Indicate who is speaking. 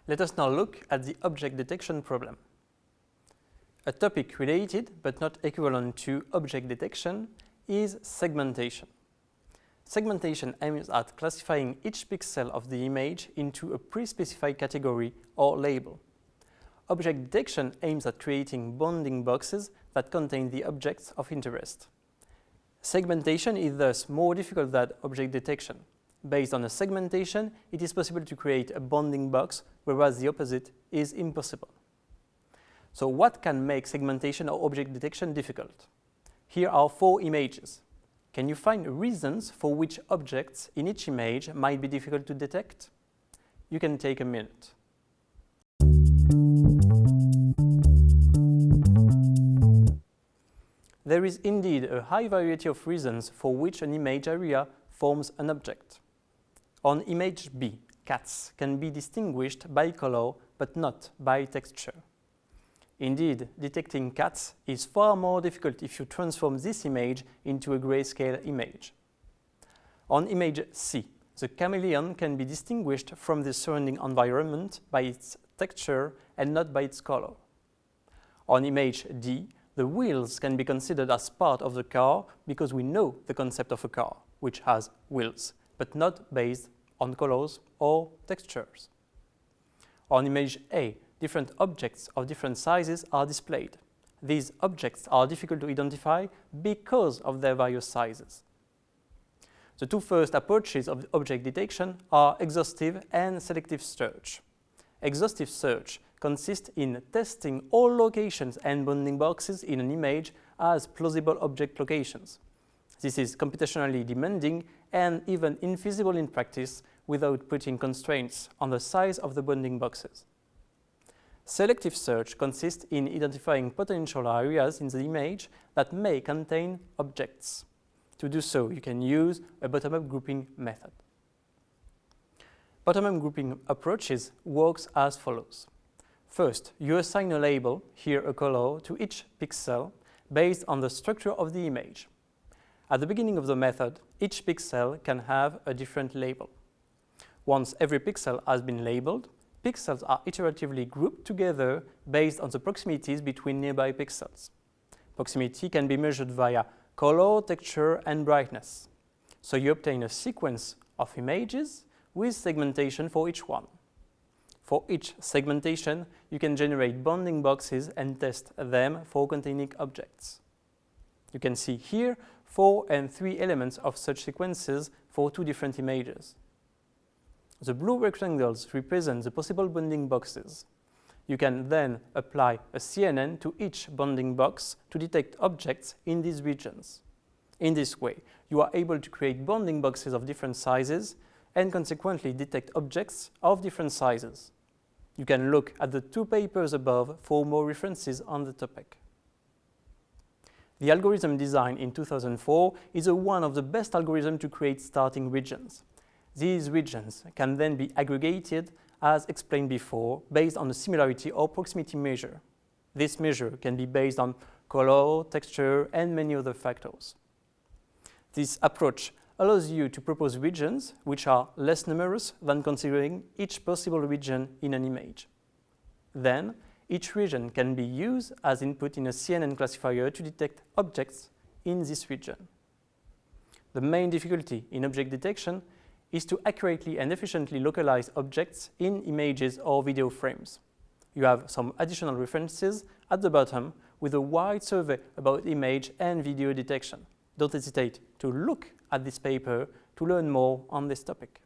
Speaker 1: Let us now look at the object detection problem. A topic related but not equivalent to object detection is segmentation. Segmentation aims at classifying each pixel of the image into a pre-specified category or label. Object detection aims at creating bounding boxes that contain the objects of interest. Segmentation is thus more difficult than object detection. Based on a segmentation, it is possible to create a bounding box, whereas the opposite is impossible. So what can make segmentation or object detection difficult? Here are 4 images. Can you find reasons for which objects in each image might be difficult to detect? You can take a minute. There is indeed a high variety of reasons for which an image area forms an object. On image B, cats can be distinguished by color but not by texture. Indeed, detecting cats is far more difficult if you transform this image into a grayscale image. On image C, the chameleon can be distinguished from the surrounding environment by its texture and not by its color. On image D, the wheels can be considered as part of the car because we know the concept of a car, which has wheels, but not based on colors or textures. On image A, different objects of different sizes are displayed. These objects are difficult to identify because of their various sizes. The 2 first approaches of object detection are exhaustive and selective search. Exhaustive search consists in testing all locations and bounding boxes in an image as plausible object locations. This is computationally demanding and even infeasible in practice without putting constraints on the size of the bounding boxes. Selective search consists in identifying potential areas in the image that may contain objects. To do so, you can use a bottom-up grouping method. Bottom-up grouping approaches works as follows. First, you assign a label, here a color, to each pixel based on the structure of the image. At the beginning of the method, each pixel can have a different label. Once every pixel has been labeled, pixels are iteratively grouped together based on the proximities between nearby pixels. Proximity can be measured via color, texture, and brightness. So you obtain a sequence of images with segmentation for each one. For each segmentation, you can generate bounding boxes and test them for containing objects. You can see here 4 and 3 elements of such sequences for 2 different images. The blue rectangles represent the possible bounding boxes. You can then apply a CNN to each bounding box to detect objects in these regions. In this way, you are able to create bounding boxes of different sizes and consequently detect objects of different sizes. You can look at the 2 papers above for more references on the topic. The algorithm designed in 2004 is one of the best algorithms to create starting regions. These regions can then be aggregated, as explained before, based on a similarity or proximity measure. This measure can be based on color, texture, and many other factors. This approach allows you to propose regions which are less numerous than considering each possible region in an image. Then, each region can be used as input in a CNN classifier to detect objects in this region. The main difficulty in object detection is to accurately and efficiently localize objects in images or video frames. You have some additional references at the bottom with a wide survey about image and video detection. Don't hesitate to look at this paper to learn more on this topic.